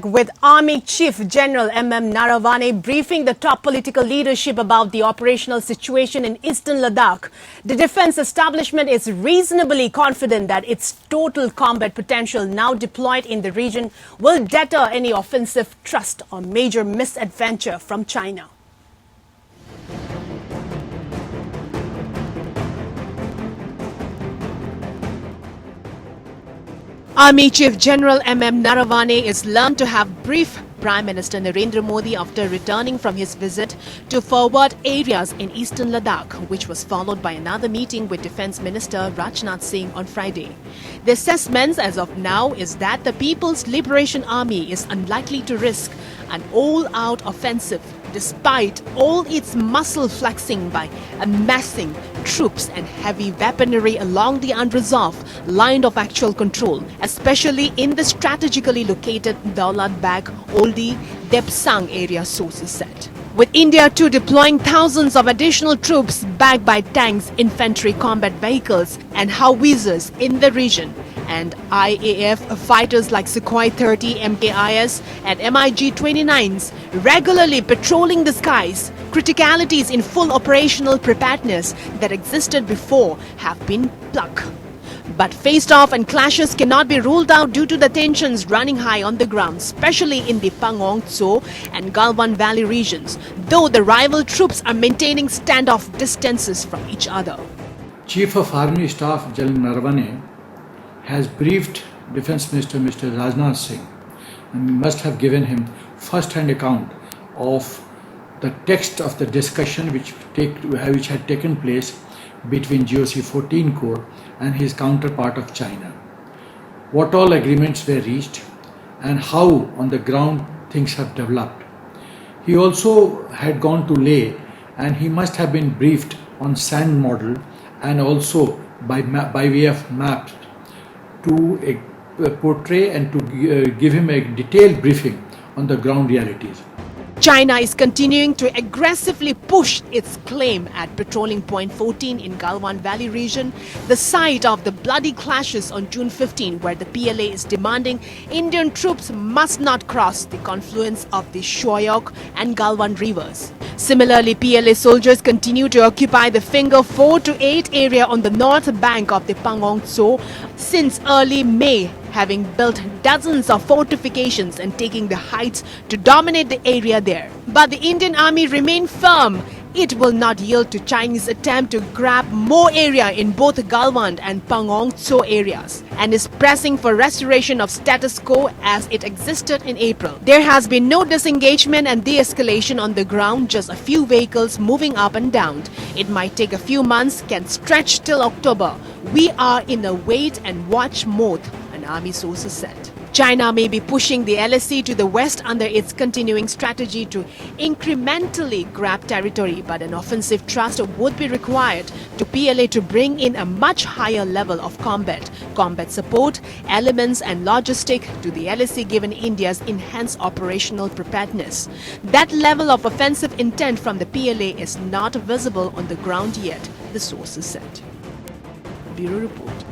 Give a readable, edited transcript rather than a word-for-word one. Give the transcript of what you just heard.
With Army Chief General M M Naravane briefing the top political leadership about the operational situation in eastern Ladakh, the defense establishment is reasonably confident that its total combat potential now deployed in the region will deter any offensive thrust or major misadventure from China. Army Chief General M M Naravane is learned to have briefed Prime Minister Narendra Modi after returning from his visit to forward areas in eastern Ladakh, which was followed by another meeting with Defence Minister Rajnath on Friday. The assessment as of now is that the People's Liberation Army is unlikely to risk an all-out offensive despite all its muscle flexing by amassing troops and heavy weaponry along the unresolved line of actual control, especially in the strategically located Daulat Bag Oldie Depsang area, sources said. With India too deploying thousands of additional troops backed by tanks, infantry, combat vehicles and howitzers in the region, and IAF fighters like Sukhoi 30, MKIS and MiG-29s regularly patrolling the skies, criticalities in full operational preparedness that existed before have been plucked. But face-off and clashes cannot be ruled out due to the tensions running high on the ground, especially in the Pangong Tso and Galwan Valley regions, though the rival troops are maintaining standoff distances from each other. Chief of Army Staff General Naravane has briefed Defence Minister Mr. Rajnath Singh and must have given him first-hand account of the text of the discussion which had taken place between GOC 14 Corps and his counterpart of China. What all agreements were reached and how on the ground things have developed. He also had gone to Leh and he must have been briefed on sand model and also by way of maps to portray and to give him a detailed briefing on the ground realities. China is continuing to aggressively push its claim at patrolling Point 14 in Galwan Valley region, the site of the bloody clashes on June 15, where the PLA is demanding Indian troops must not cross the confluence of the Shoyok and Galwan rivers. Similarly, PLA soldiers continue to occupy the Finger 4 to 8 area on the north bank of the Pangong Tso since early May, having built dozens of fortifications and taking the heights to dominate the area there. But the Indian Army remained firm. It will not yield to Chinese attempt to grab more area in both Galwan and Pangong Tso areas and is pressing for restoration of status quo as it existed in April. There has been no disengagement and de-escalation on the ground, just a few vehicles moving up and down. It might take a few months, can stretch till October. We are in a wait and watch mode, an army source said. China may be pushing the LSC to the west under its continuing strategy to incrementally grab territory, but an offensive thrust would be required to PLA to bring in a much higher level of combat support, elements and logistic to the LSC given India's enhanced operational preparedness. That level of offensive intent from the PLA is not visible on the ground yet, the sources said. Bureau Report.